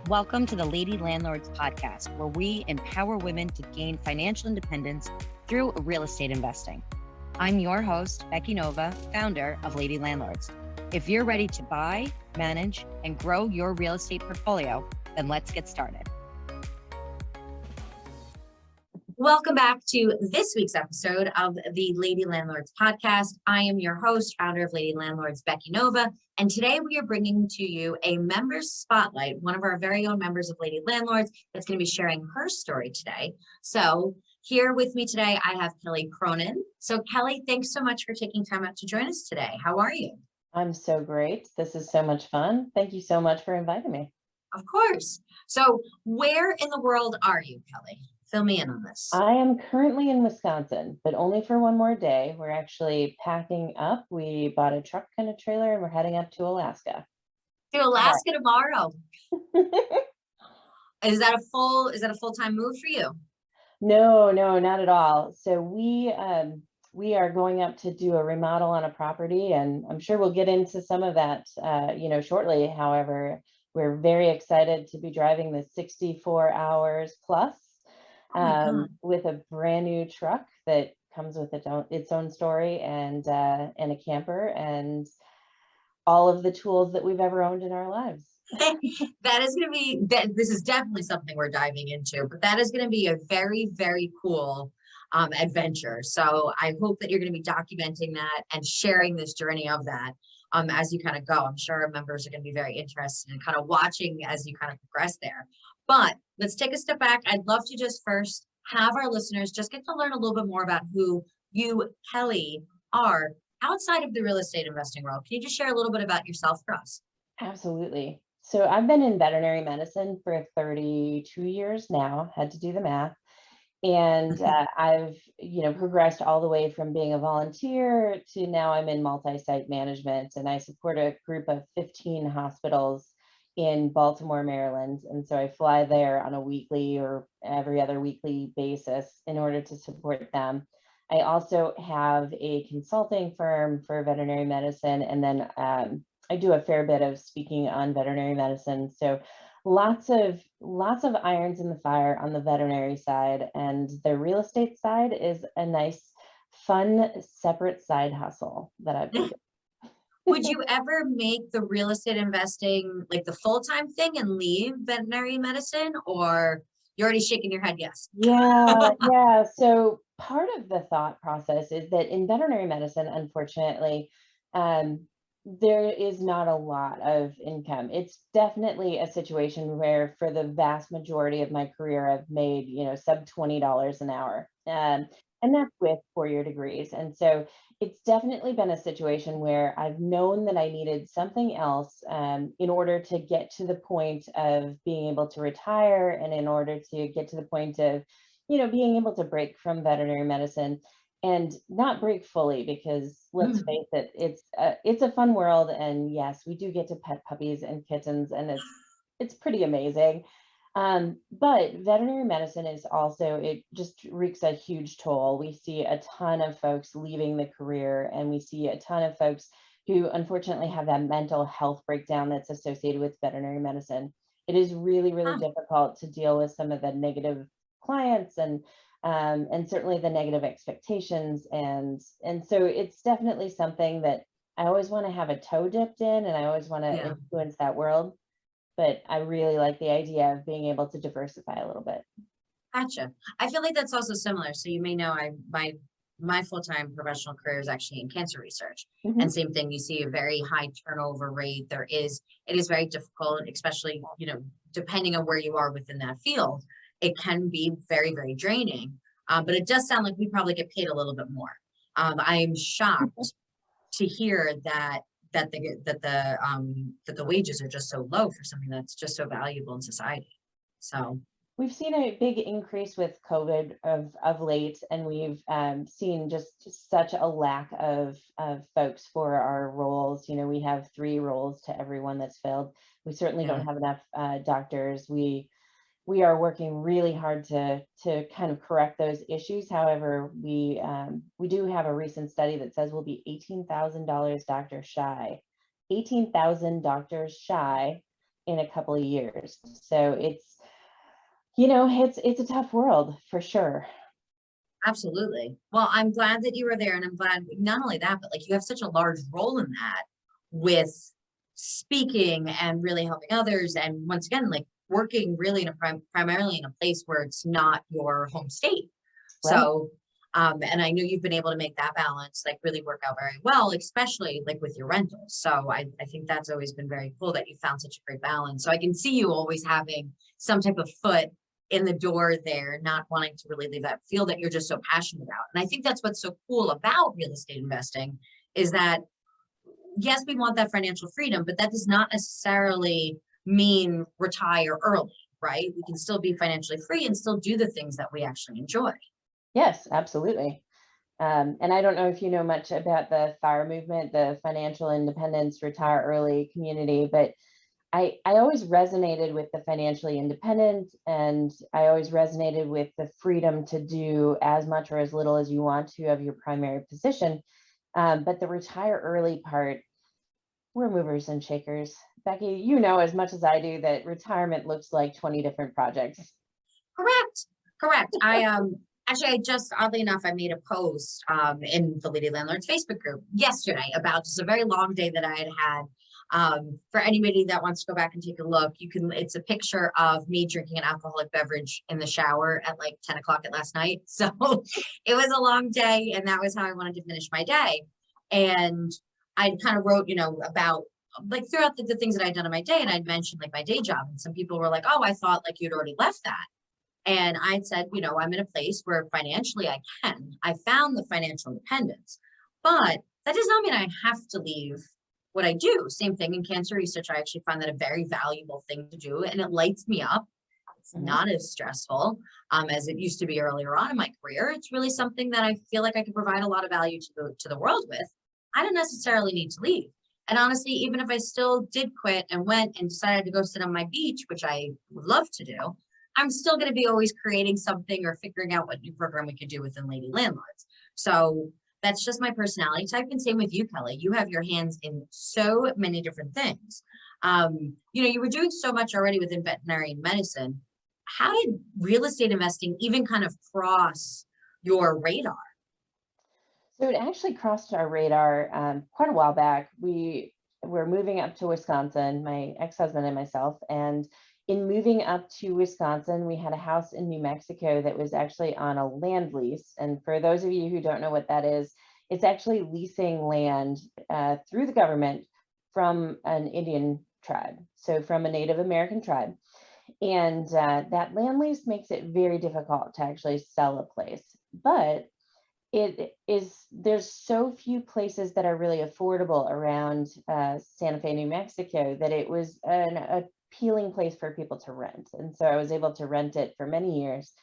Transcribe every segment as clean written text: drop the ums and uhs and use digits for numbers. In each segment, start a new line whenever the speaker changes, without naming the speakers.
Welcome to the Lady Landlords podcast, where we empower women to gain financial independence through real estate investing. I'm your host, Becky Nova, founder of Lady Landlords. If you're ready to buy, manage, and grow your real estate portfolio, then let's get started. Welcome back to this week's episode of the Lady Landlords podcast. I am your host, founder of Lady Landlords, Becky Nova, and today we are bringing to you a members spotlight, one of our very own members of Lady Landlords that's going to be sharing her story today. So here with me today, I have Kelly Cronin. So Kelly, thanks so much for taking time out to join us today. How are you?
I'm so great. This is so much fun. Thank you so much for inviting me.
Of course. So where in the world are you, Kelly? Fill me in on this.
I am currently in Wisconsin, but only for one more day. We're actually packing up. We bought a truck and a trailer and we're heading up to Alaska.
To Alaska tomorrow. Is that a full-time move for you?
No, not at all. So we are going up to do a remodel on a property, and I'm sure we'll get into some of that shortly. However, we're very excited to be driving the 64 hours plus with a brand new truck that comes with its own story and a camper and all of the tools that we've ever owned in our lives.
That is going to be, this is definitely something we're diving into, but that is going to be a very, very cool adventure. So I hope that you're going to be documenting that and sharing this journey of that as you kind of go. I'm sure our members are going to be very interested in kind of watching as you kind of progress there. But let's take a step back. I'd love to just first have our listeners just get to learn a little bit more about who you, Kelly, are outside of the real estate investing world. Can you just share a little bit about yourself for us?
Absolutely. So I've been in veterinary medicine for 32 years now, had to do the math. And I've, progressed all the way from being a volunteer to now I'm in multi-site management, and I support a group of 15 hospitals in Baltimore, Maryland. And so I fly there on a weekly or every other weekly basis in order to support them. I also have a consulting firm for veterinary medicine, and then I do a fair bit of speaking on veterinary medicine. So lots of irons in the fire on the veterinary side, and the real estate side is a nice, fun, separate side hustle that I've been doing.
Would you ever make the real estate investing like the full-time thing and leave veterinary medicine, or you're already shaking your head yes?
Yeah. So part of the thought process is that in veterinary medicine, unfortunately, there is not a lot of income. It's definitely a situation where for the vast majority of my career, I've made, sub $20 an hour. And that's with four-year degrees. And so it's definitely been a situation where I've known that I needed something else in order to get to the point of being able to retire, and in order to get to the point of, being able to break from veterinary medicine. And not break fully, because let's face it, it's a fun world. And yes, we do get to pet puppies and kittens, and it's pretty amazing. But veterinary medicine is also, it just wreaks a huge toll. We see a ton of folks leaving the career, and we see a ton of folks who unfortunately have that mental health breakdown that's associated with veterinary medicine. It is really, really difficult to deal with some of the negative clients and certainly the negative expectations. And so it's definitely something that I always want to have a toe dipped in, and I always want to influence that world. But I really like the idea of being able to diversify a little bit.
Gotcha. I feel like that's also similar. So you may know my full-time professional career is actually in cancer research. Mm-hmm. And same thing, you see a very high turnover rate. It is very difficult, especially, depending on where you are within that field. It can be very, very draining, but it does sound like we probably get paid a little bit more. I am shocked to hear that the wages are just so low for something that's just so valuable in society. So
we've seen a big increase with COVID of late, and we've seen just such a lack of folks for our roles. We have 3 roles to everyone that's filled. We certainly don't have enough doctors. We are working really hard to kind of correct those issues. However, we do have a recent study that says we'll be $18,000 doctors shy, 18,000 doctors shy in a couple of years. So it's a tough world for sure.
Absolutely. Well, I'm glad that you were there, and I'm glad not only that, but like you have such a large role in that with speaking and really helping others. And once again, like working really in a primarily in a place where it's not your home state.
Right.
So, and I know you've been able to make that balance like really work out very well, especially like with your rentals. So I think that's always been very cool that you found such a great balance. So I can see you always having some type of foot in the door there, not wanting to really leave that field that you're just so passionate about. And I think that's what's so cool about real estate investing is that, yes, we want that financial freedom, but that does not necessarily mean retire early, right? We can still be financially free and still do the things that we actually enjoy.
Yes, absolutely. And I don't know if you know much about the FIRE movement, the financial independence, retire early community, but I always resonated with the financially independent, and I always resonated with the freedom to do as much or as little as you want to of your primary position. But the retire early part, we're movers and shakers. Becky, you know as much as I do that retirement looks like 20 different projects.
Correct. Correct. Actually, I just oddly enough, I made a post in the Lady Landlords Facebook group yesterday about just a very long day that I had had. For anybody that wants to go back and take a look, it's a picture of me drinking an alcoholic beverage in the shower at like 10 o'clock at last night. So it was a long day, and that was how I wanted to finish my day. And I kind of wrote, about like throughout the things that I'd done in my day, and I'd mentioned like my day job, and some people were like, "Oh, I thought like you'd already left that." And I said, I'm in a place where financially I found the financial independence, but that does not mean I have to leave what I do. Same thing in cancer research. I actually find that a very valuable thing to do, and it lights me up. It's not as stressful as it used to be earlier on in my career. It's really something that I feel like I can provide a lot of value to the world with. I don't necessarily need to leave. And honestly, even if I still did quit and went and decided to go sit on my beach, which I would love to do, I'm still going to be always creating something or figuring out what new program we could do within Lady Landlords. So that's just my personality type. And same with you, Kelly. You have your hands in so many different things. You were doing so much already within veterinary medicine. How did real estate investing even kind of cross your radar?
So it actually crossed our radar quite a while back. We were moving up to Wisconsin, my ex-husband and myself, and in moving up to Wisconsin, we had a house in New Mexico that was actually on a land lease. And for those of you who don't know what that is, it's actually leasing land through the government from an Indian tribe, so from a Native American tribe. And that land lease makes it very difficult to actually sell a place. But there's so few places that are really affordable around Santa Fe, New Mexico, that it was an appealing place for people to rent. And so I was able to rent it for many years.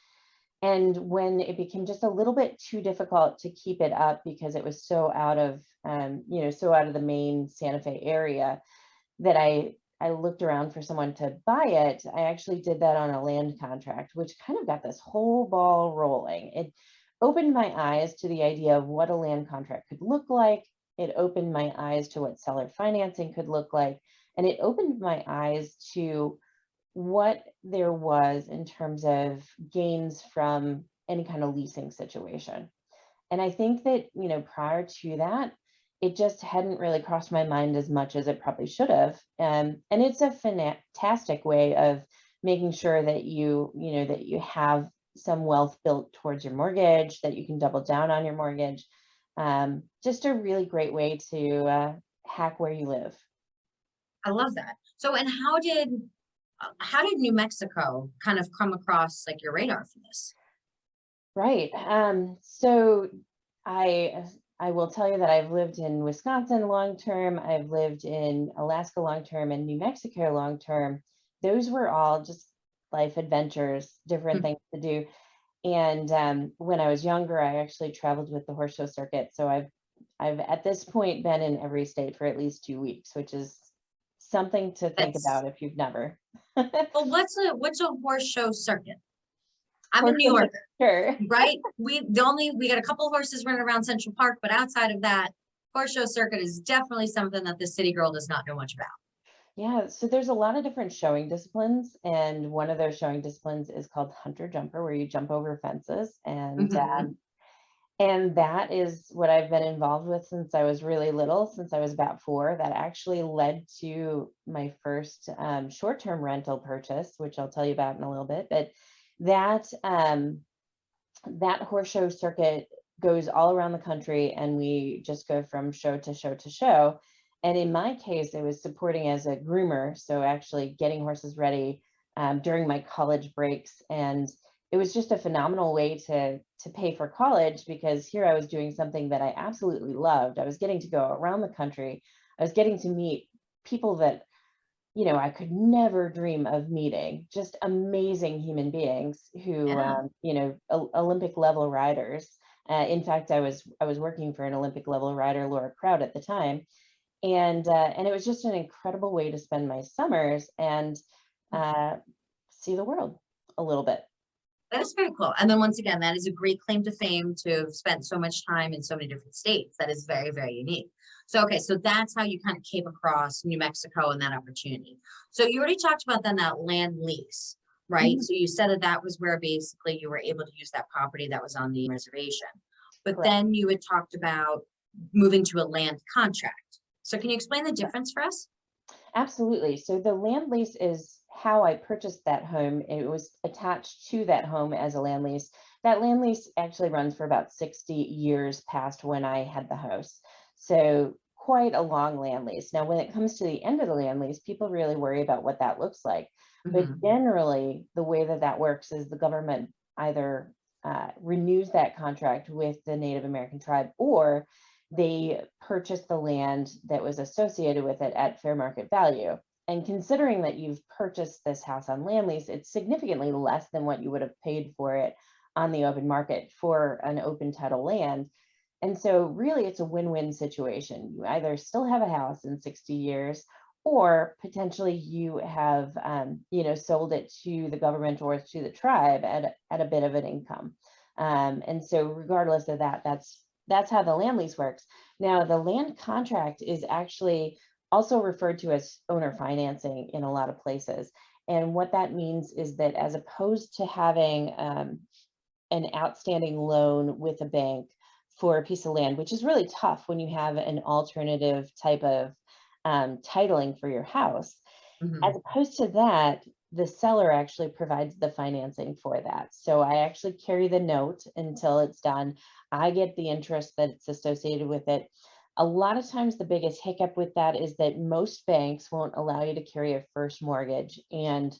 And when it became just a little bit too difficult to keep it up because it was so out of, so out of the main Santa Fe area, that I looked around for someone to buy it. I actually did that on a land contract, which kind of got this whole ball rolling. It opened my eyes to the idea of what a land contract could look like. It opened my eyes to what seller financing could look like. And it opened my eyes to what there was in terms of gains from any kind of leasing situation. And I think that, prior to that, it just hadn't really crossed my mind as much as it probably should have. And it's a fantastic way of making sure that that you have some wealth built towards your mortgage, that you can double down on your mortgage. Just a really great way to hack where you live.
I love that. So, and how did New Mexico kind of come across like your radar for this?
Right. So I will tell you that I've lived in Wisconsin long term. I've lived in Alaska long term and New Mexico long term. Those were all just life adventures, different things to do. And when I was younger, I actually traveled with the horse show circuit. So I've at this point been in every state for at least 2 weeks, which is something to think about if you've never.
Well, what's a horse show circuit? I'm a
Horse
New Yorker,
sure.
right? We got a couple of horses running around Central Park, but outside of that, horse show circuit is definitely something that the city girl does not know much about.
Yeah, so there's a lot of different showing disciplines, and one of those showing disciplines is called hunter jumper, where you jump over fences,
Mhm.
and that is what I've been involved with since I was really little, since I was about 4. That actually led to my first short-term rental purchase, which I'll tell you about in a little bit. But that that horse show circuit goes all around the country, and we just go from show to show to show. And in my case, I was supporting as a groomer, so actually getting horses ready during my college breaks. And it was just a phenomenal way to pay for college, because here I was doing something that I absolutely loved. I was getting to go around the country. I was getting to meet people that, I could never dream of meeting, just amazing human beings who,
Yeah.
Olympic level riders. In fact, I was working for an Olympic level rider, Laura Crowd, at the time, and it was just an incredible way to spend my summers and uh, see the world a little bit.
That is very cool. And then once again, that is a great claim to fame to have spent so much time in so many different states. That is very, very unique. So, okay, so that's how you kind of came across New Mexico and that opportunity. So you already talked about then that land lease, right?
Mhm.
So you said that that was where basically you were able to use that property that was on the reservation. But
Correct.
then you had talked about moving to a land contract. So can you explain the difference for us?
Absolutely. So the land lease is how I purchased that home. It was attached to that home as a land lease. That land lease actually runs for about 60 years past when I had the house. So quite a long land lease. Now, when it comes to the end of the land lease, people really worry about what that looks like. But
Hmm.
generally, the way that that works is the government either renews that contract with the Native American tribe, or they purchased the land that was associated with it at fair market value. And considering that you've purchased this house on land lease, it's significantly less than what you would have paid for it on the open market for an open title land. And so really it's a win-win situation. You either still have a house in 60 years, or potentially you have sold it to the government or to the tribe at a bit of an income. And so regardless of that, that's how the land lease works. Now, the land contract is actually also referred to as owner financing in a lot of places. And what that means is that, as opposed to having an outstanding loan with a bank for a piece of land, which is really tough when you have an alternative type of titling for your house, as
Hmm.
opposed to that, the seller actually provides the financing for that. So I actually carry the note until it's done. I get the interest that's associated with it. A lot of times, the biggest hiccup with that is that most banks won't allow you to carry a first mortgage and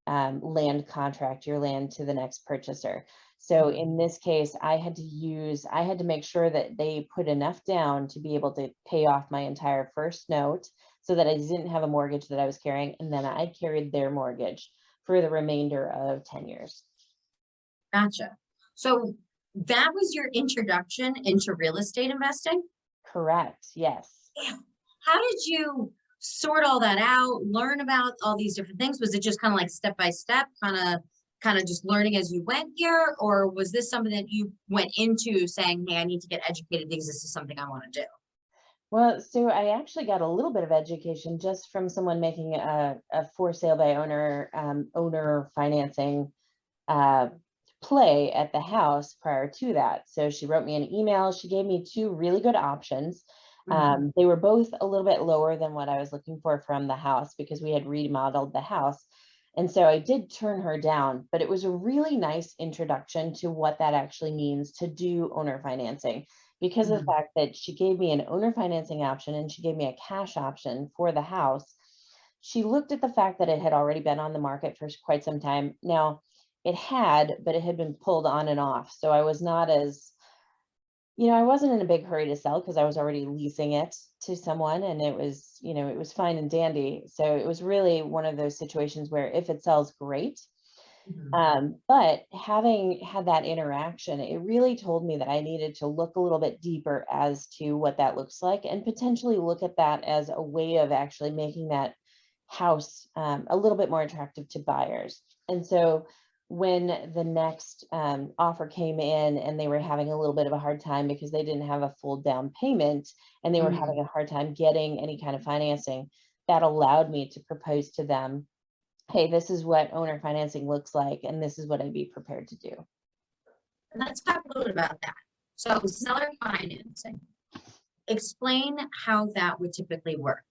land contract your land to the next purchaser. So
Hmm.
in this case, I had to make sure that they put enough down to be able to pay off my entire first note, so that I didn't have a mortgage that I was carrying, and then I carried their mortgage for the remainder of 10 years.
Gotcha. So that was your introduction into real estate investing?
Correct. Yes.
Yeah. How did you sort all that out, learn about all these different things? Was it just kind of like step by step, kind of just learning as you went here? Or was this something that you went into saying, hey, I need to get educated because this is something I want to do?
Well, so I actually got a little bit of education just from someone making a for sale by owner financing uh, play at the house prior to that. So she wrote me an email. She gave me two really good options.
Hmm.
They were both a little bit lower than what I was looking for from the house, because we had remodeled the house. And so I did turn her down, but it was a really nice introduction to what that actually means to do owner financing, because of the
Hmm.
fact that she gave me an owner financing option and she gave me a cash option for the house. She looked at the fact that it had already been on the market for quite some time. Now, it had, but it had been pulled on and off. So I was not as, I wasn't in a big hurry to sell, because I was already leasing it to someone, and it was fine and dandy. So it was really one of those situations where if it sells, great.
Hmm.
But having had that interaction, it really told me that I needed to look a little bit deeper as to what that looks like, and potentially look at that as a way of actually making that house a little bit more attractive to buyers. And so when the next offer came in, and they were having a little bit of a hard time because they didn't have a full down payment, and they were having
Hmm.
a hard time getting any kind of financing, that allowed me to propose to them, hey, this is what owner financing looks like, and this is what I'd be prepared to do.
Let's talk a little bit about that. So seller financing, explain how that would typically work.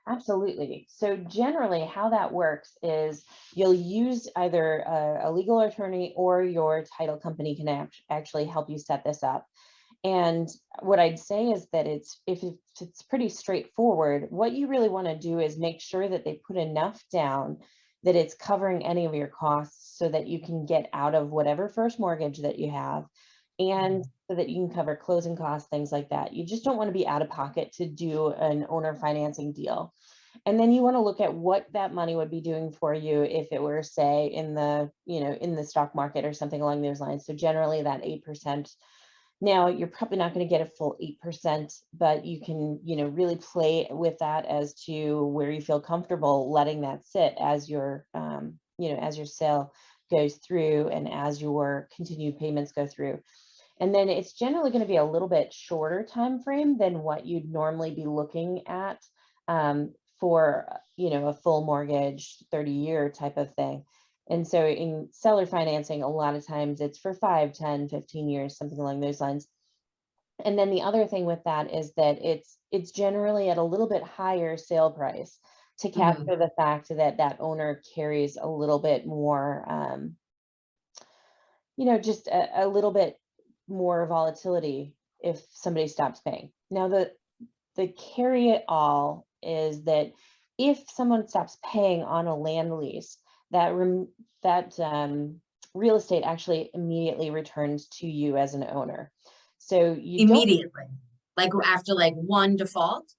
Absolutely. So generally how that works is you'll use either a legal attorney or your title company can actually help you set this up. And what I'd say is that if it's pretty straightforward, what you really want to do is make sure that they put enough down that it's covering any of your costs so that you can get out of whatever first mortgage that you have, and so that you can cover closing costs, things like that. You just don't want to be out of pocket to do an owner financing deal. And then you want to look at what that money would be doing for you if it were, say, in the, in the stock market or something along those lines. So generally that 8%. Now, you're probably not going to get a full 8%, but you can, really play with that as to where you feel comfortable letting that sit as your, as your sale goes through and as your continued payments go through. And then it's generally going to be a little bit shorter time frame than what you'd normally be looking at for, a full mortgage, 30-year type of thing. And so in seller financing, a lot of times it's for 5, 10, 15 years, something along those lines. And then the other thing with that is that it's generally at a little bit higher sale price to capture the fact that that owner carries a little bit more, just a little bit more volatility if somebody stops paying. Now, the carry it all is that if someone stops paying on a land lease, that real estate actually immediately returns to you as an owner. So you
immediately, like after like one default?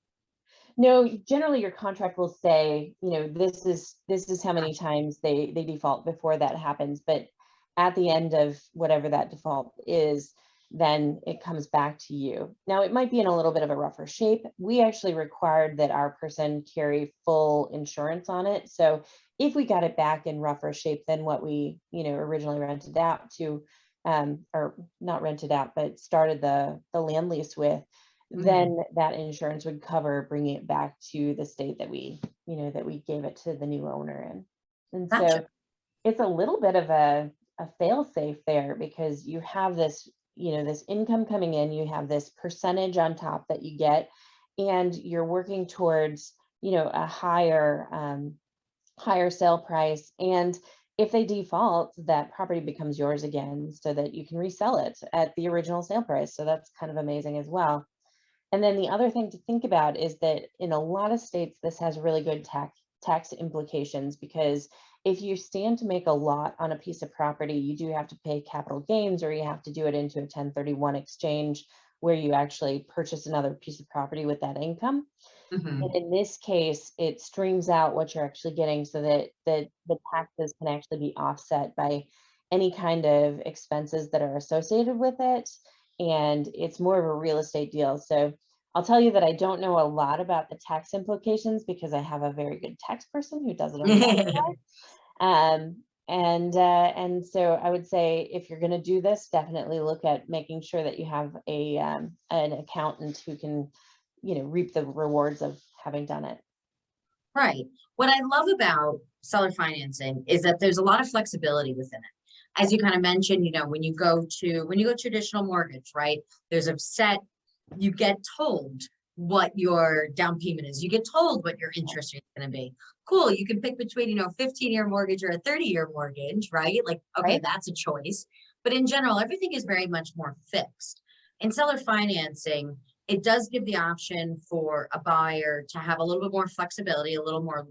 No, generally your contract will say, this is how many times they default before that happens. But at the end of whatever that default is, then it comes back to you. Now, it might be in a little bit of a rougher shape. We actually required that our person carry full insurance on it. So if we got it back in rougher shape than what we, originally rented out to, or not rented out, but started the land lease with, then that insurance would cover bringing it back to the state that we, that we gave it to the new owner in. And
Gotcha.
so it's a little bit of a fail safe there, because you have this, this income coming in, you have this percentage on top that you get, and you're working towards, a higher sale price. And if they default, that property becomes yours again so that you can resell it at the original sale price. So that's kind of amazing as well. And then the other thing to think about is that in a lot of states, this has really good tax implications, because if you stand to make a lot on a piece of property, you do have to pay capital gains, or you have to do it into a 1031 exchange where you actually purchase another piece of property with that income. And in this case, it streams out what you're actually getting so that the taxes can actually be offset by any kind of expenses that are associated with it. And it's more of a real estate deal. So I'll tell you that I don't know a lot about the tax implications because I have a very good tax person who does it on the side. And so I would say, if you're going to do this, definitely look at making sure that you have an accountant who can, reap the rewards of having done it.
Right. What I love about seller financing is that there's a lot of flexibility within it. As you kind of mentioned, when you go traditional mortgage, right? There's a set, you get told what your down payment is. You get told what your interest rate is going to be. Cool. You can pick between, 15-year mortgage or a 30-year mortgage, right? Like, okay,
Right.
That's a choice. But in general, everything is very much more fixed. In seller financing, it does give the option for a buyer to have a little bit more flexibility, a little more,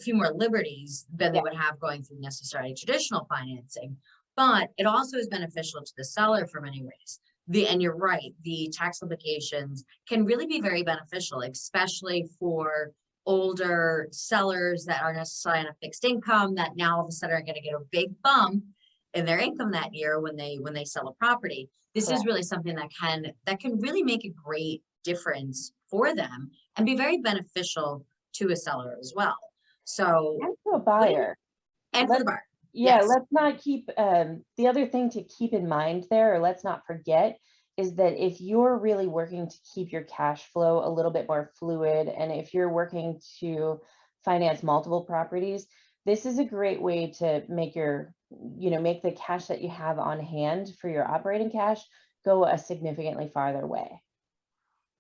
few more liberties than they would have going through necessarily traditional financing. But it also is beneficial to the seller for many ways. And you're right, the tax implications can really be very beneficial, especially for older sellers that aren't necessarily on a fixed income, that now all of a sudden are going to get a big bump in their income that year when they sell a property. This is really something that can really make a great difference for them and be very beneficial to a seller as well. So,
and to a buyer.
And for the buyer.
Yeah,
Yes.
let's not keep the other thing to keep in mind there, or let's not forget, is that if you're really working to keep your cash flow a little bit more fluid, and if you're working to finance multiple properties, this is a great way to make make the cash that you have on hand for your operating cash go a significantly farther way.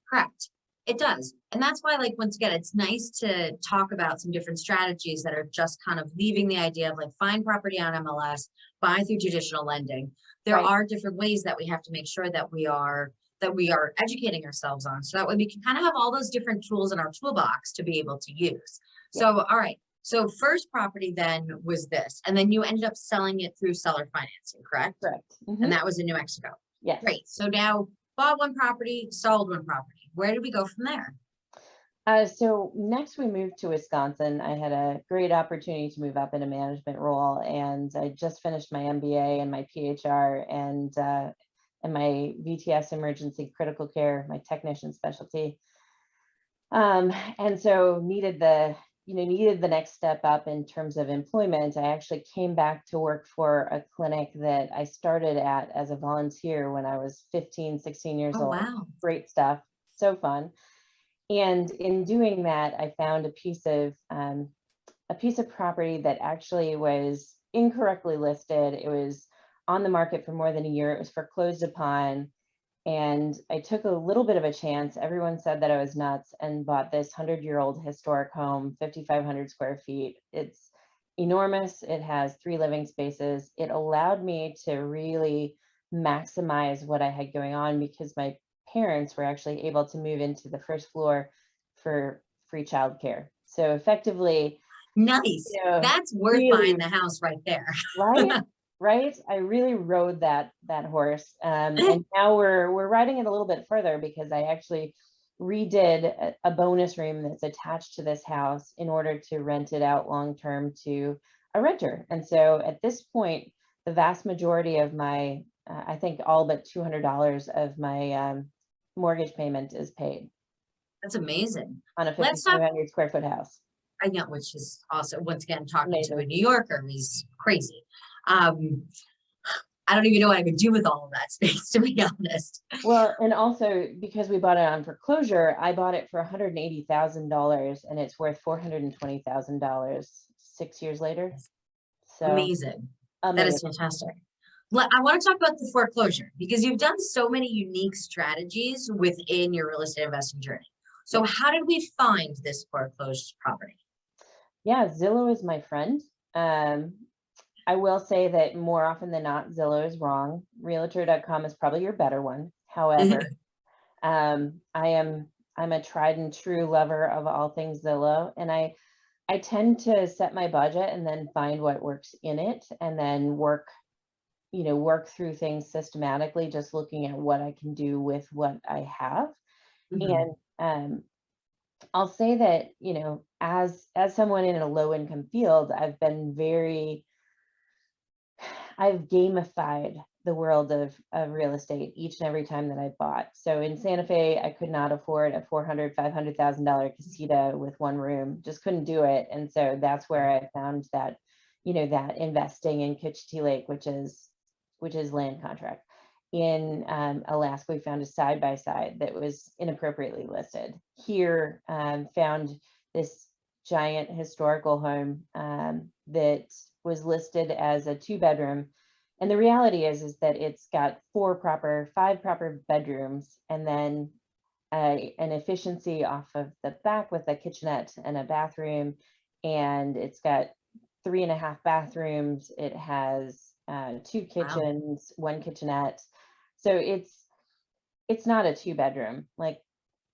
Correct. It does. And that's why, like, once again, it's nice to talk about some different strategies that are just kind of leaving the idea of like find property on MLS, buy through traditional lending. There
Right.
are different ways that we have to make sure that we are educating ourselves on. So that way we can kind of have all those different tools in our toolbox to be able to use.
Yeah.
So, all right. So first property then was this, and then you ended up selling it through seller financing, correct?
Correct.
And that was in New Mexico.
Yes.
Great. So now bought one property, sold one property. Where did we go from there?
So next we moved to Wisconsin. I had a great opportunity to move up in a management role, and I just finished my MBA and my PHR and my VTS emergency critical care, my technician specialty. And so needed the next step up in terms of employment. I actually came back to work for a clinic that I started at as a volunteer when I was 15, 16 years
Oh,
old.
wow.
Great stuff. So fun. And in doing that, I found a piece of property that actually was incorrectly listed. It was on the market for more than a year. It was foreclosed upon. And I took a little bit of a chance. Everyone said that I was nuts, and bought this 100-year-old historic home, 5,500 square feet. It's enormous. It has 3 living spaces. It allowed me to really maximize what I had going on because my parents were actually able to move into the first floor for free childcare. So effectively,
Nice. That's worth buying the house right there.
Right? Right? I really rode that horse. And now we're riding it a little bit further because I actually redid a bonus room that's attached to this house in order to rent it out long-term to a renter. And so at this point, the vast majority of my, I think all but $200 of my mortgage payment is paid
That's amazing.
on a
Let's talk.
5,500 square foot house.
I know, which is also, once again, talking to a
Amazing.
New Yorker is crazy. I don't even know what I could do with all of that space, to be honest.
Well, and also because we bought it on foreclosure, I bought it for $180,000 and it's worth $420,000 6 years later. So
Amazing. That
amazing.
is fantastic. I want to talk about the foreclosure because you've done so many unique strategies within your real estate investing journey. So how did we find this foreclosed property?
Yeah, Zillow is my friend. I will say that more often than not, Zillow is wrong. Realtor.com is probably your better one. However, I'm a tried and true lover of all things Zillow, and I tend to set my budget and then find what works in it, and then work through things systematically, just looking at what I can do with what I have. And I'll say that, as someone in a low income field, I've gamified the world of real estate each and every time that I bought. So in Santa Fe, I could not afford a $500,000 casita with one room, just couldn't do it. And so that's where I found that, that investing in Kitchity Lake, which is land contract. In Alaska, we found a side-by-side that was inappropriately listed. Here, found this giant historical home that was listed as a 2-bedroom. And the reality is that it's got 5 proper bedrooms, and then an efficiency off of the back with a kitchenette and a bathroom. And it's got 3.5 bathrooms. It has 2 kitchens, 1 kitchenette. So it's not a 2-bedroom. Like,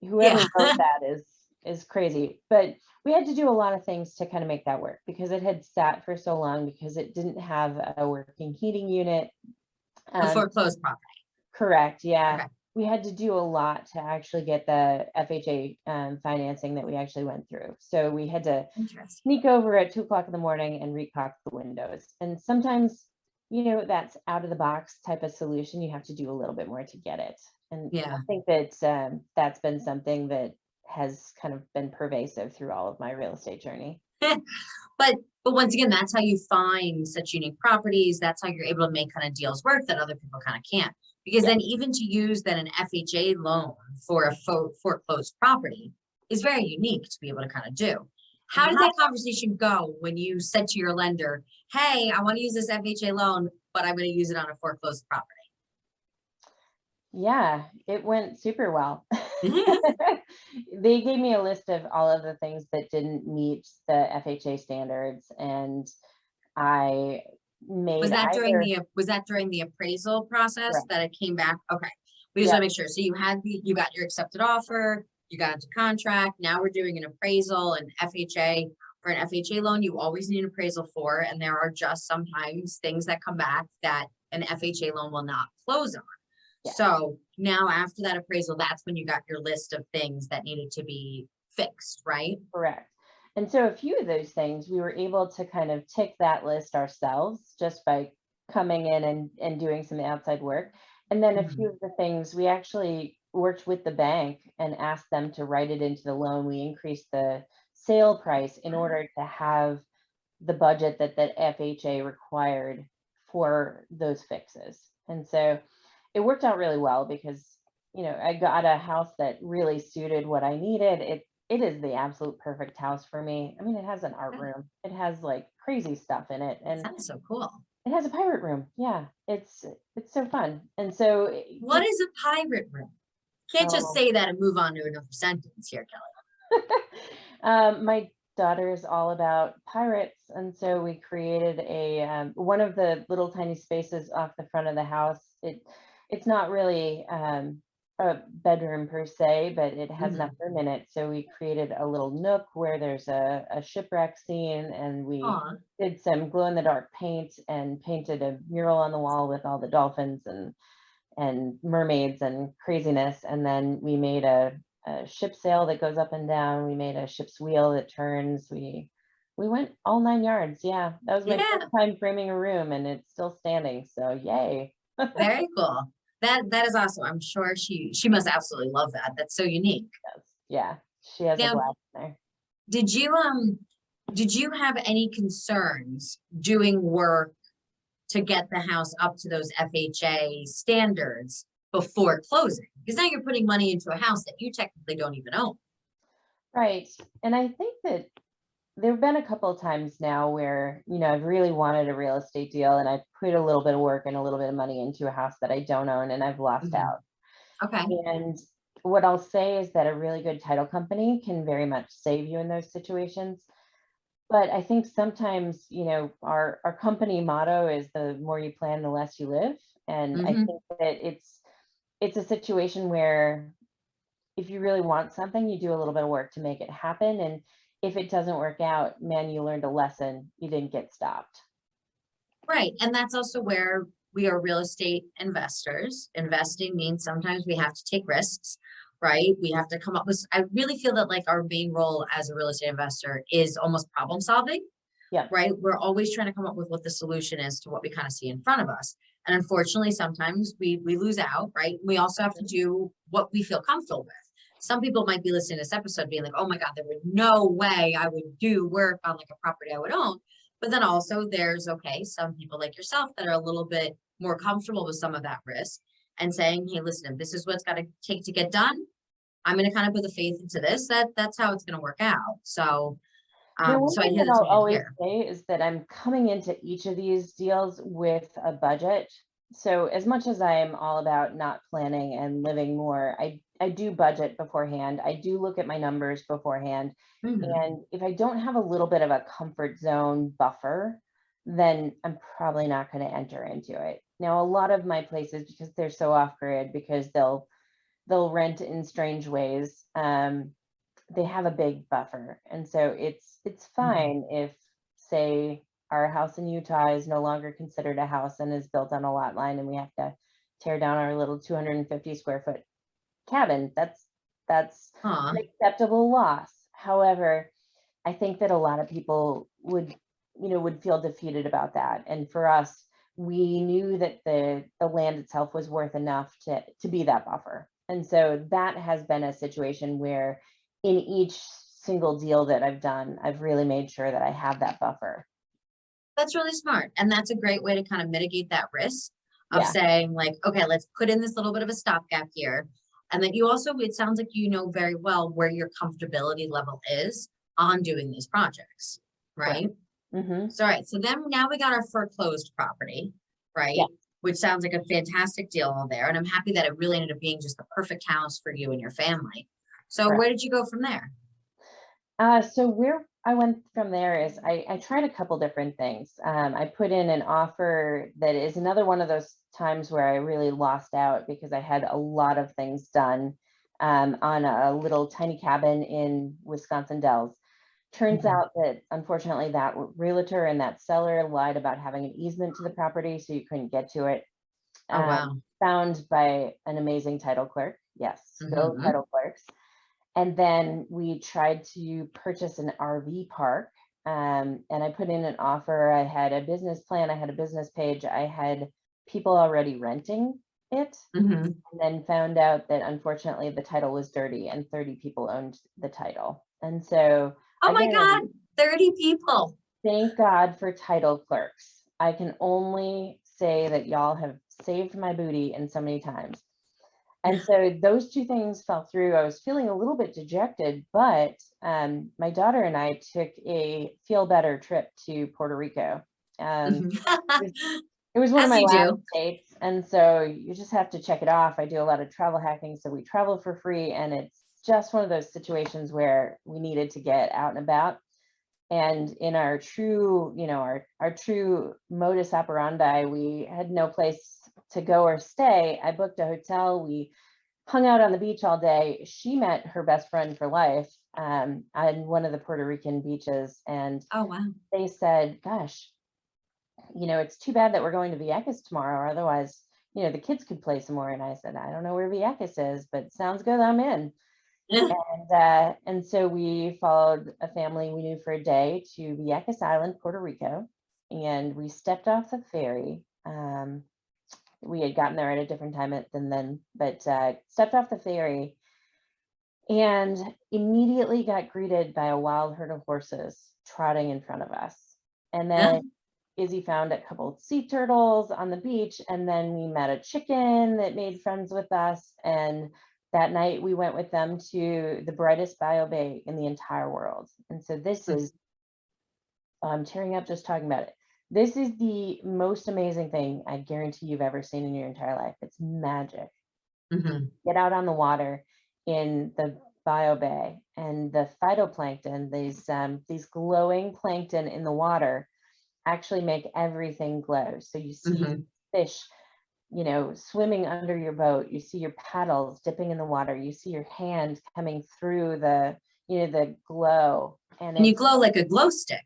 whoever wrote that is crazy. But we had to do a lot of things to kind of make that work because it had sat for so long, because it didn't have a working heating unit.
The foreclosed property.
Correct. Yeah.
Okay.
We had to do a lot to actually get the FHA financing that we actually went through. So we had to sneak over at 2:00 in the morning and recaulk the windows. And sometimes, that's out of the box type of solution. You have to do a little bit more to get it. And I think that that's been something that has kind of been pervasive through all of my real estate journey.
But once again, that's how you find such unique properties. That's how you're able to make kind of deals work that other people kind of can't, Because
Yeah.
then even to use then an FHA loan for a foreclosed property is very unique to be able to kind of do. How did that conversation go when you said to your lender, hey, I want to use this FHA loan, but I'm going to use it on a foreclosed property?
Yeah, it went super well.
Mhm.
They gave me a list of all of the things that didn't meet the FHA standards, and I made either.
Was that during the appraisal process
Correct.
that it came back? Okay. We just
Yep.
want to make sure. So you got your accepted offer, you got into contract. Now we're doing an appraisal and FHA. For an FHA loan, you always need an appraisal for, and there are just sometimes things that come back that an FHA loan will not close on.
Yeah.
So now after that appraisal, that's when you got your list of things that needed to be fixed, right?
Correct. And so a few of those things we were able to kind of tick that list ourselves just by coming in and doing some outside work. And then a few
Mhm.
of the things we actually worked with the bank and asked them to write it into the loan. We increased the sale price in order to have the budget that the FHA required for those fixes. And so it worked out really well because, I got a house that really suited what I needed. It is the absolute perfect house for me. I mean, it has an art
Yeah,
room. It has like crazy stuff in it,
that
and
sounds so cool.
it has a pirate room. Yeah, it's so fun. And so
What
just
is a pirate room? Can't just
oh,
say that and move on to another sentence here, Kelly.
my daughter is all about pirates, and so we created a one of the little tiny spaces off the front of the house. It's not really a bedroom per se, but it has enough
Mhm.
room in it. So we created a little nook where there's a shipwreck scene, and we
Aw,
did some glow in the dark paint and painted a mural on the wall with all the dolphins and mermaids and craziness. And then we made a ship sail that goes up and down. We made a ship's wheel that turns. We went all 9 yards. Yeah, that was my
yeah,
first time framing a room, and it's still standing. So yay!
very cool. That is awesome. I'm sure she must absolutely love that. That's so unique.
Yes. Yeah, she has a
Now,
blast there.
did you did you have any concerns doing work to get the house up to those FHA standards before closing? Because now you're putting money into a house that you technically don't even own.
Right. And I think that there have been a couple of times now where, I've really wanted a real estate deal and I've put a little bit of work and a little bit of money into a house that I don't own and I've lost
Mhm.
out.
Okay.
And what I'll say is that a really good title company can very much save you in those situations. But I think sometimes, our company motto is the more you plan, the less you live. And I
Hmm.
think that it's a situation where if you really want something, you do a little bit of work to make it happen. And if it doesn't work out, man, you learned a lesson. You didn't get stopped.
Right. And that's also where we are real estate investors. Investing means sometimes we have to take risks, right? We have to come up with, I really feel that like our main role as a real estate investor is almost problem solving,
Yeah.
right? We're always trying to come up with what the solution is to what we kind of see in front of us. And unfortunately, sometimes we lose out, right? We also have to do what we feel comfortable with. Some people might be listening to this episode being like, oh my God, there would no way I would do work on like a property I would own. But then also there's, okay, some people like yourself that are a little bit more comfortable with some of that risk and saying, hey, listen, if this is what's got to take to get done, I'm going to kind of put the faith into this, that's how it's going to work out. So,
Now, one
so I
thing
hear
that
that's
I'll
what you
always
hear.
say is that I'm coming into each of these deals with a budget. So as much as I am all about not planning and living more, I do budget beforehand. I do look at my numbers beforehand.
Mhm.
And if I don't have a little bit of a comfort zone buffer, then I'm probably not going to enter into it. Now, a lot of my places, because they're so off grid, because they'll rent in strange ways. They have a big buffer. And so it's
Mhm.
fine if, say, our house in Utah is no longer considered a house and is built on a lot line and we have to tear down our little 250 square foot cabin. That's
Aw,
an acceptable loss. However, I think that a lot of people would feel defeated about that. And for us, we knew that the land itself was worth enough to be that buffer. And so that has been a situation where in each single deal that I've done, I've really made sure that I have that buffer.
that's really smart. And that's a great way to kind of mitigate that risk. of
Yeah.
saying like, okay, let's put in this little bit of a stopgap here. And then you also, it sounds like you know very well where your comfortability level is on doing these projects,
Correct.
right?
Mm-hmm.
So, all right, so then now we got our foreclosed property,
Yeah.
right? Which sounds like a fantastic deal there. And I'm happy that it really ended up being just the perfect house for you and your family. So
Correct.
where did you go from there?
So where I went from there is I tried a couple different things. I put in an offer that is another one of those times where I really lost out because I had a lot of things done on a little tiny cabin in Wisconsin Dells. Turns
Mhm.
out that unfortunately that realtor and that seller lied about having an easement to the property, so you couldn't get to it.
Oh, wow.
Found by an amazing title clerk. Yes, go
Hmm.
title clerks. And then we tried to purchase an RV park. And I put in an offer. I had a business plan, I had a business page, I had people already renting it,
Hmm.
and then found out that unfortunately the title was dirty and 30 people owned the title. And so,
Oh my God,
again,
30 people.
thank God for title clerks. I can only say that y'all have saved my booty in so many times. And so those two things fell through. I was feeling a little bit dejected, but my daughter and I took a feel better trip to Puerto Rico. Um,
Mhm.
it was it was one of
As
my
you
last
do.
dates, and so you just have to check it off. I do a lot of travel hacking, so we travel for free, and it's just one of those situations where we needed to get out and about. And in our true, our true modus operandi, we had no place to go or stay. I booked a hotel. We hung out on the beach all day. She met her best friend for life on one of the Puerto Rican beaches, and
Oh, wow.
they said, "Gosh, it's too bad that we're going to Vieques tomorrow, or otherwise, the kids could play some more." And I said, "I don't know where Vieques is, but sounds good. I'm in." And so we followed a family we knew for a day to Vieques Island, Puerto Rico, and we stepped off the ferry. We had gotten there at a different time than then, but stepped off the ferry and immediately got greeted by a wild herd of horses trotting in front of us. And
Yeah.
then Izzy found a couple of sea turtles on the beach, and then we met a chicken that made friends with us. And that night we went with them to the brightest bio bay in the entire world. And so this is, I'm tearing up just talking about it. This is the most amazing thing I guarantee you've ever seen in your entire life. It's magic.
Hmm.
Get out on the water in the bio bay, and the phytoplankton, these glowing plankton in the water actually make everything glow. So you see
Hmm.
fish, swimming under your boat. You see your paddles dipping in the water. You see your hand coming through the glow, and
And you
it's
glow like a glow stick.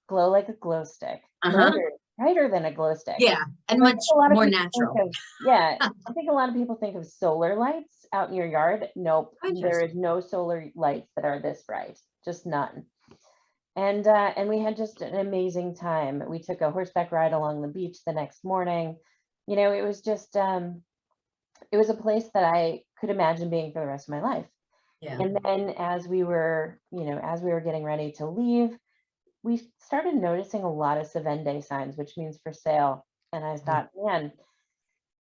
glow like a glow stick,
Uh-huh.
brighter than a glow stick.
Yeah. And
So I think
much
a lot of
more
people think
natural.
of, yeah, I think a lot of people think of solar lights out in your yard. Nope, there
Interesting.
is no solar lights that are this bright, just none. And we had just an amazing time. We took a horseback ride along the beach the next morning. It was just it was a place that I could imagine being for the rest of my life.
Yeah.
And then as we were getting ready to leave, we started noticing a lot of Savende signs, which means for sale. And I
Mhm.
thought, man,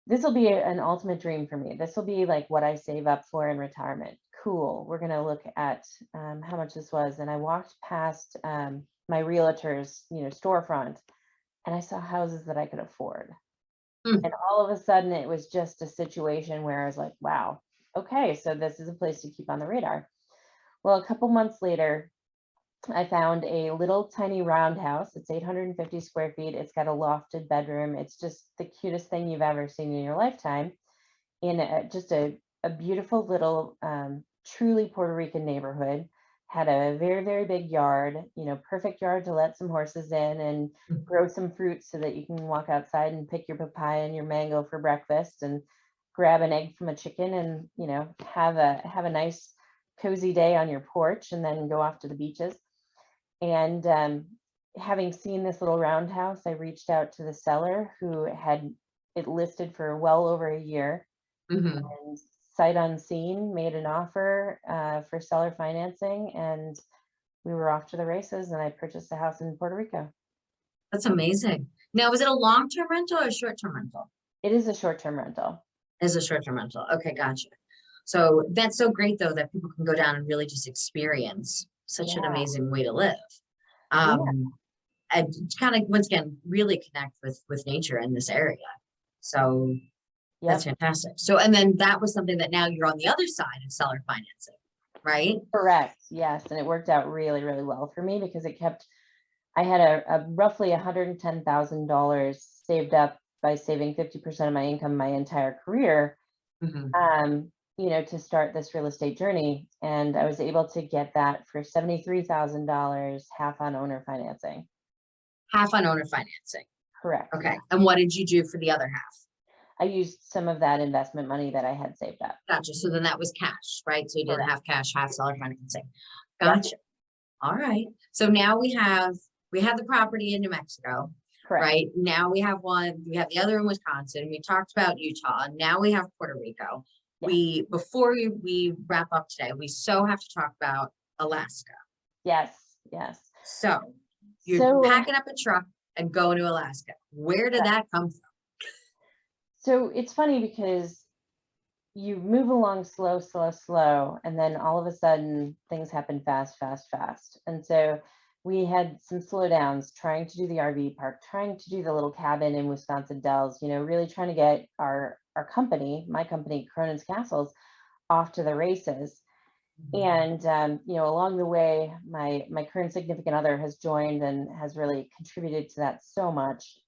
this will be an ultimate dream for me. This will be like what I save up for in retirement. Cool. We're going to look at how much this was. And I walked past my realtor's, storefront, and I saw houses that I could afford.
Mm.
And all of a sudden, it was just a situation where I was like, wow, okay, so this is a place to keep on the radar. Well, a couple months later, I found a little tiny roundhouse. It's 850 square feet. It's got a lofted bedroom. It's just the cutest thing you've ever seen in your lifetime, in just a beautiful little, truly Puerto Rican neighborhood. Had a very, very big yard, perfect yard to let some horses in and grow some fruit so that you can walk outside and pick your papaya and your mango for breakfast, and grab an egg from a chicken, and have a nice cozy day on your porch, and then go off to the beaches. And having seen this little roundhouse, I reached out to the seller who had it listed for well over a year,
Hmm.
and sight unseen made an offer for seller financing, and we were off to the races, and I purchased a house in Puerto Rico.
That's amazing. Now, was it a long-term rental or a short-term rental?
It is a short-term rental.
As a short-term rental. Okay, gotcha. So that's so great though, that people can go down and really just experience such an
Yeah,
amazing way to live.
yeah,
Um, and kind of, once again, really connect with nature in this area. So that's
yep,
fantastic. So, and then that was something that now you're on the other side of seller financing, right?
correct. Yes, and it worked out really, really well for me because I had a roughly $110,000 saved up by saving 50% of my income my entire career,
Mhm.
to start this real estate journey. And I was able to get that for $73,000, half on owner financing.
Half on owner financing.
Correct.
Okay. And what did you do for the other half?
I used some of that investment money that I had saved up.
Gotcha. So then that was cash, right? So you did
Correct.
half cash, half seller financing.
Yep.
Gotcha. All right. So now we have the property in New Mexico,
Correct.
right? Now we have we have the other in Wisconsin. We talked about Utah. Now we have Puerto Rico.
Yes.
Before we wrap up today, we so have to talk about Alaska.
Yes. Yes.
So you're
So,
packing up a truck and going to Alaska. Where did that come from?
so it's funny because you move along slow, slow, slow, and then all of a sudden things happen fast, fast, fast. And so we had some slowdowns trying to do the RV park, trying to do the little cabin in Wisconsin Dells, really trying to get our company, my company, Cronin's Castles, off to the races. And along the way, my current significant other has joined and has really contributed to that so much.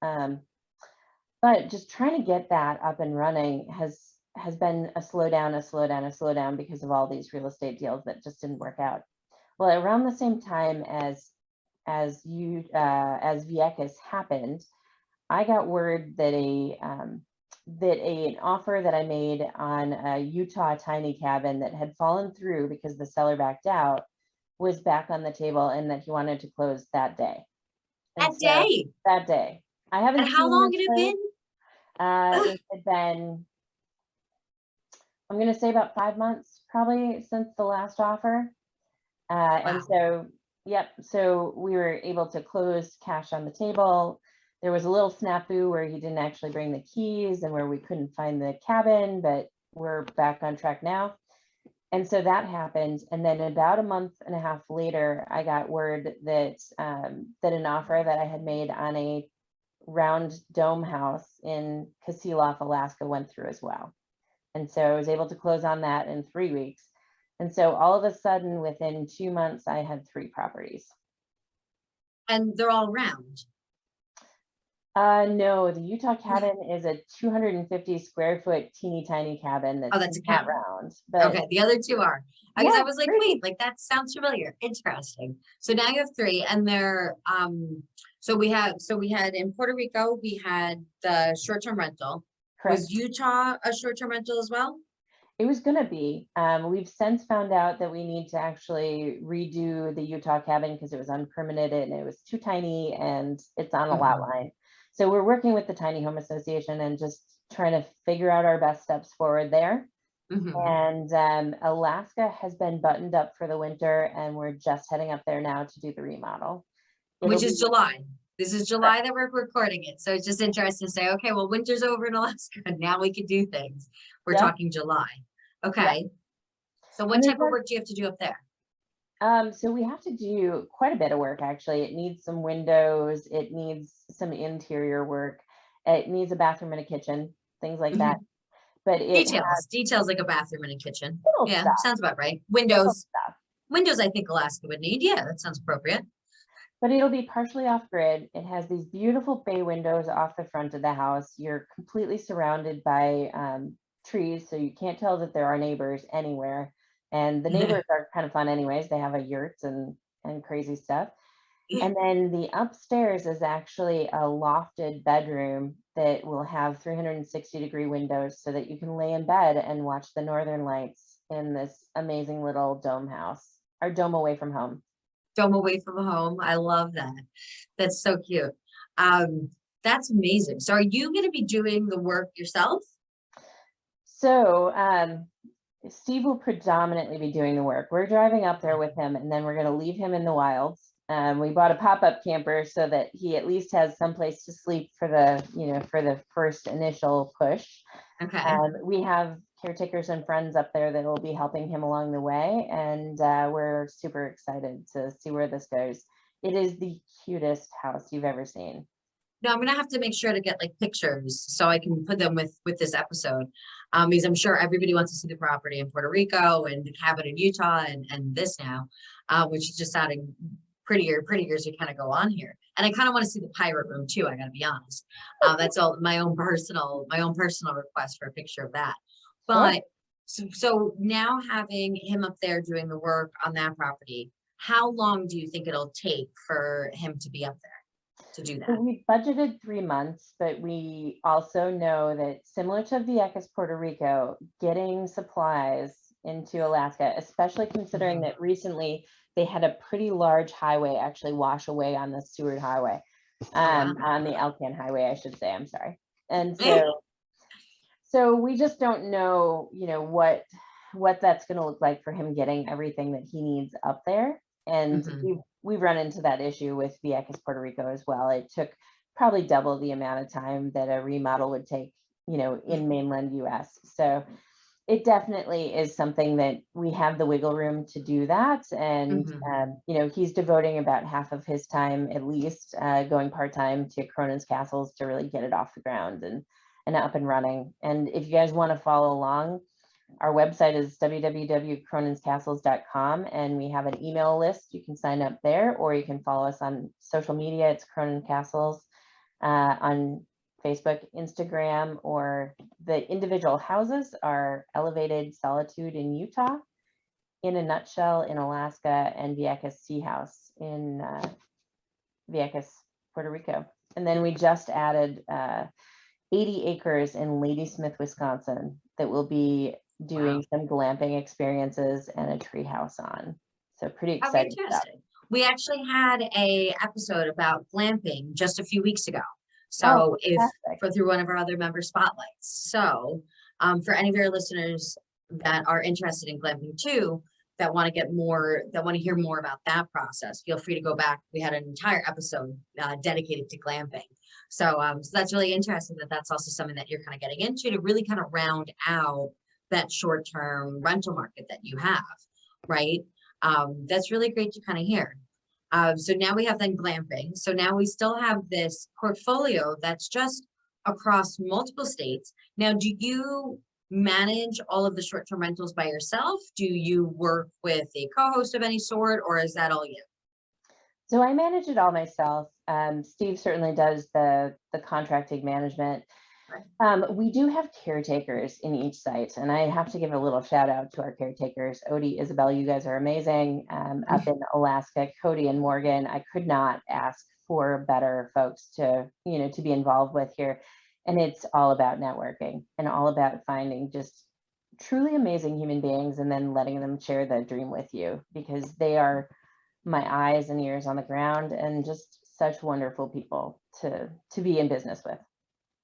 But just trying to get that up and running has been a slowdown, a slowdown, a slowdown because of all these real estate deals that just didn't work out. Well, around the same time as Vieques happened, I got word that an offer that I made on a Utah tiny cabin that had fallen through because the seller backed out was back on the table, and that he wanted to close that day. And
That
so
day.
that day, I haven't
And how
seen
long
this
had it
place.
been? Ugh,
It had been, I'm going to say, about 5 months probably since the last offer. And
wow.
so, yep, so we were able to close, cash on the table. There was a little snafu where he didn't actually bring the keys and where we couldn't find the cabin, but we're back on track now. And so that happened. And then about a month and a half later, I got word that an offer that I had made on a round dome house in Kasilof, Alaska went through as well. And so I was able to close on that in 3 weeks. And so all of a sudden, within 2 months, I had 3 properties.
And they're all round.
No, the Utah cabin is a 250 square foot teeny tiny cabin
Oh,
that's
that's a
not
cabin.
round. But
Okay, the other two are. Because
yeah,
I was like, wait, like that sounds familiar. Interesting. So now you have 3, and they're so we had in Puerto Rico, we had the short-term rental. Was
correct.
Utah a short-term rental as well?
It was going to be. We've since found out that we need to actually redo the Utah cabin because it was unpermitted and it was too tiny and it's on a lot
Mhm.
line. So we're working with the Tiny Home Association and just trying to figure out our best steps forward there.
Mhm.
And Alaska has been buttoned up for the winter, and we're just heading up there now to do the remodel. It'll
Which
be
is July. This is July that we're recording it. So it's just interesting to say, okay, well, winter's over in Alaska. Now we can do things. We're
yep,
talking July.
yep.
Okay. So what
And
type of work do you have to do up there?
so we have to do quite a bit of work, actually. It needs some windows, it needs some interior work, it needs a bathroom and a kitchen, things like that.
Mhm.
But it has
Details like a bathroom and a kitchen.
little
Yeah,
stuff,
sounds about right.
little
Windows.
stuff.
Windows, I think Alaska would need. Yeah, that sounds appropriate.
But it'll be partially off grid. It has these beautiful bay windows off the front of the house. You're completely surrounded by trees, so you can't tell that there are neighbors anywhere. And the neighbors are kind of fun anyways. They have a yurts and crazy stuff. And then the upstairs is actually a lofted bedroom that will have 360-degree windows so that you can lay in bed and watch the northern lights in this amazing little dome house, or dome away from home.
Dome away from home. I love that. That's so cute. Um, that's amazing. So are you going to be doing the work yourself?
So Steve will predominantly be doing the work. We're driving up there with him, and then we're going to leave him in the wilds We bought a pop-up camper so that he at least has someplace to sleep for the, for the first initial push.
Okay.
We have caretakers and friends up there that will be helping him along the way, and we're super excited to see where this goes. It is the cutest house you've ever seen.
No, I'm gonna have to make sure to get like pictures so I can put them with this episode. Because I'm sure everybody wants to see the property in Puerto Rico and the cabin in Utah and this now, which is just sounding prettier as we kind of go on here. And I kind of want to see the pirate room too, I gotta be honest. That's all my own personal request for a picture of that.
Sure.
But so now having him up there doing the work on that property, how long do you think it'll take for him to be up there to do
So
that?
we budgeted 3 months, but we also know that similar to Vieques, Puerto Rico, getting supplies into Alaska, especially considering that recently they had a pretty large highway actually wash away on the Seward Highway,
Wow.
on the Alcan Highway, I should say, I'm sorry. And
Eh,
so we just don't know, what that's going to look like for him getting everything that he needs up there. And
mhm.
we've run into that issue with Vieques, Puerto Rico as well. It took probably double the amount of time that a remodel would take, in mainland US. So it definitely is something that we have the wiggle room to do that. And,
Mhm.
he's devoting about half of his time, at least, going part-time to Cronin's Castles to really get it off the ground and up and running. And if you guys want to follow along, our website is www.croninscastles.com, and we have an email list. You can sign up there, or you can follow us on social media. It's Cronin Castles on Facebook, Instagram, or the individual houses are Elevated Solitude in Utah, In a Nutshell in Alaska, and Vieques Sea House in Vieques, Puerto Rico. And then we just added 80 acres in Ladysmith, Wisconsin that will be doing
Wow.
some glamping experiences and a tree house on. So pretty
How
exciting stuff.
interesting. We actually had a episode about glamping just a few weeks ago.
Oh,
So if
fantastic.
for through one of our other member spotlights. So for any of your listeners that are interested in glamping too, that want to get more, that want to hear more about that process, feel free to go back. We had an entire episode dedicated to glamping. So that's really interesting that that's also something that you're kind of getting into to really kind of round out that short-term rental market that you have, right? That's really great to kind of hear. So now we have then glamping. So now we still have this portfolio that's just across multiple states. Now, do you manage all of the short-term rentals by yourself? Do you work with a co-host of any sort, or is that all you?
So I manage it all myself. Steve certainly does the contracting management.
Right.
We do have caretakers in each site, and I have to give a little shout out to our caretakers. Odie, Isabel, you guys are amazing. Up in Alaska, Cody and Morgan, I could not ask for better folks to be involved with here. And it's all about networking and all about finding just truly amazing human beings and then letting them share the dream with you, because they are my eyes and ears on the ground and just such wonderful people to be in business with.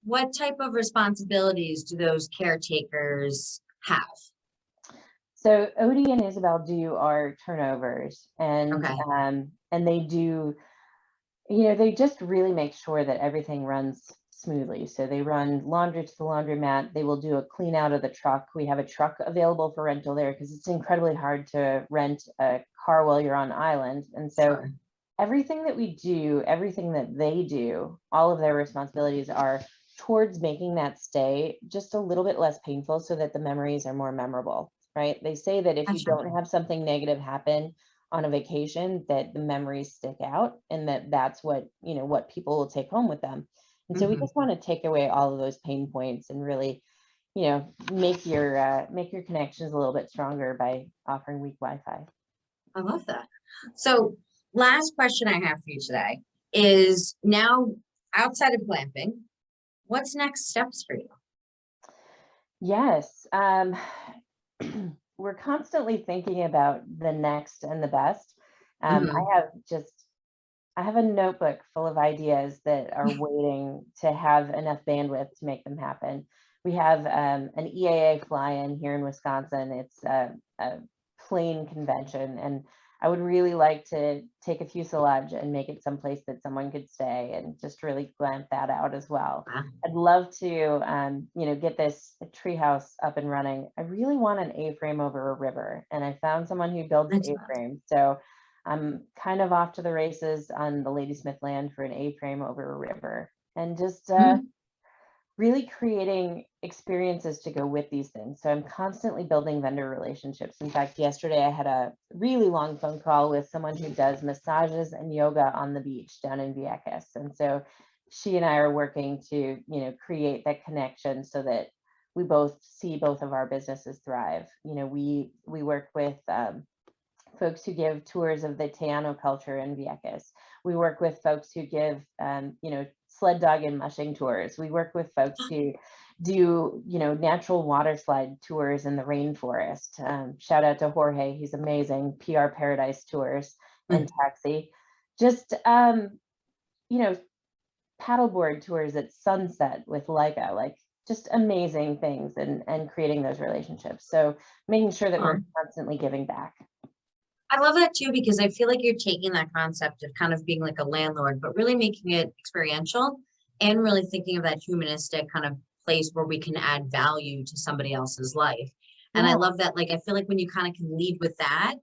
What type of responsibilities do those caretakers have?
So Odie and Isabel do our turnovers, and
Okay.
they do, they just really make sure that everything runs smoothly. So they run laundry to the laundromat. They will do a clean out of the truck. We have a truck available for rental there because it's incredibly hard to rent a car while you're on island. And so
Sure.
everything that we do, everything that they do, all of their responsibilities are towards making that stay just a little bit less painful so that the memories are more memorable, right? They say that if you
Gotcha.
don't have something negative happen on a vacation, that the memories stick out, and that's what people will take home with them. And so we
Mhm.
just want to take away all of those pain points and really, make your connections a little bit stronger by offering weak Wi-Fi.
I love that. So last question I have for you today is now outside of glamping, what's next steps for you?
Yes. We're constantly thinking about the next and the best.
Mhm.
I have a notebook full of ideas that are waiting to have enough bandwidth to make them happen. We have an EAA fly-in here in Wisconsin. It's a plane convention, and I would really like to take a fuselage and make it someplace that someone could stay and just really glamp that out as well.
Wow.
I'd love to, get this treehouse up and running. I really want an A-frame over a river, and I found someone who builds
That's
A-frames. So I'm kind of off to the races on the Ladysmith land for an A-frame over a river, and just
Mhm.
really creating experiences to go with these things. So I'm constantly building vendor relationships. In fact, yesterday I had a really long phone call with someone who does massages and yoga on the beach down in Vieques. And so she and I are working to, create that connection so that we both see both of our businesses thrive. We work with folks who give tours of the Teano culture in Vieques. We work with folks who give, sled dog and mushing tours. We work with folks who do, natural water slide tours in the rainforest. Shout out to Jorge, he's amazing. PR Paradise Tours and Taxi. Just, paddleboard tours at sunset with Leica, like just amazing things, and creating those relationships. So making sure that we're constantly giving back.
I love that too, because I feel like you're taking that concept of kind of being like a landlord, but really making it experiential and really thinking of that humanistic kind of place where we can add value to somebody else's life. And I
Yeah.
love that, like, I feel like when you kind of can lead with that,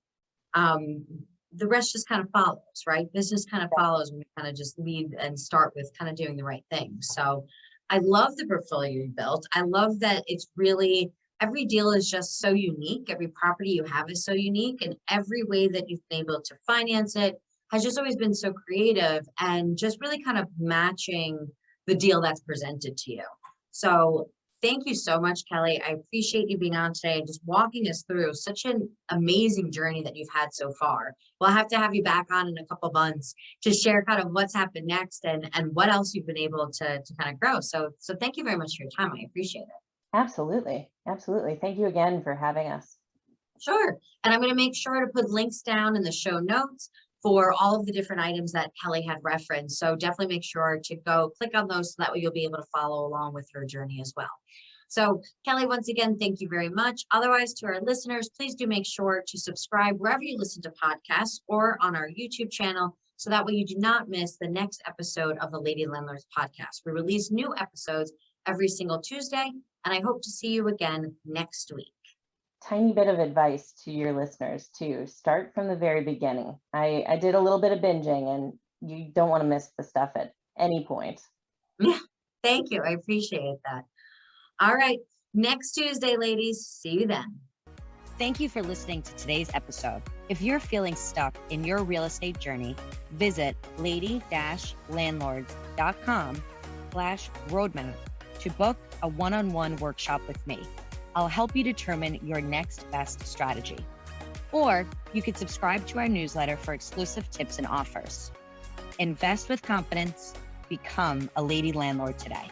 um, the rest just kind of follows, right? Business kind of follows when we kind of just lead and start with kind of doing the right thing. So I love the portfolio you built. I love that it's really, every deal is just so unique. Every property you have is so unique, and every way that you've been able to finance it has just always been so creative and just really kind of matching the deal that's presented to you. So thank you so much, Kelly. I appreciate you being on today and just walking us through such an amazing journey that you've had so far. We'll have to have you back on in a couple months to share kind of what's happened next and what else you've been able to kind of grow. So thank you very much for your time. I appreciate it.
Absolutely. Absolutely. Thank you again for having us.
Sure. And I'm going to make sure to put links down in the show notes for all of the different items that Kelly had referenced. So definitely make sure to go click on those so that way you'll be able to follow along with her journey as well. So Kelly, once again, thank you very much. Otherwise, to our listeners, please do make sure to subscribe wherever you listen to podcasts or on our YouTube channel, so that way you do not miss the next episode of the Lady Landlords podcast. We release new episodes every single Tuesday, and I hope to see you again next week.
Tiny bit of advice to your listeners too. Start from the very beginning. I did a little bit of binging, and you don't want to miss the stuff at any point.
Yeah, thank you. I appreciate that. All right. Next Tuesday, ladies. See you then.
Thank you for listening to today's episode. If you're feeling stuck in your real estate journey, visit lady-landlords.com/roadmap to book a one-on-one workshop with me. I'll help you determine your next best strategy. Or you could subscribe to our newsletter for exclusive tips and offers. Invest with confidence. Become a lady landlord today.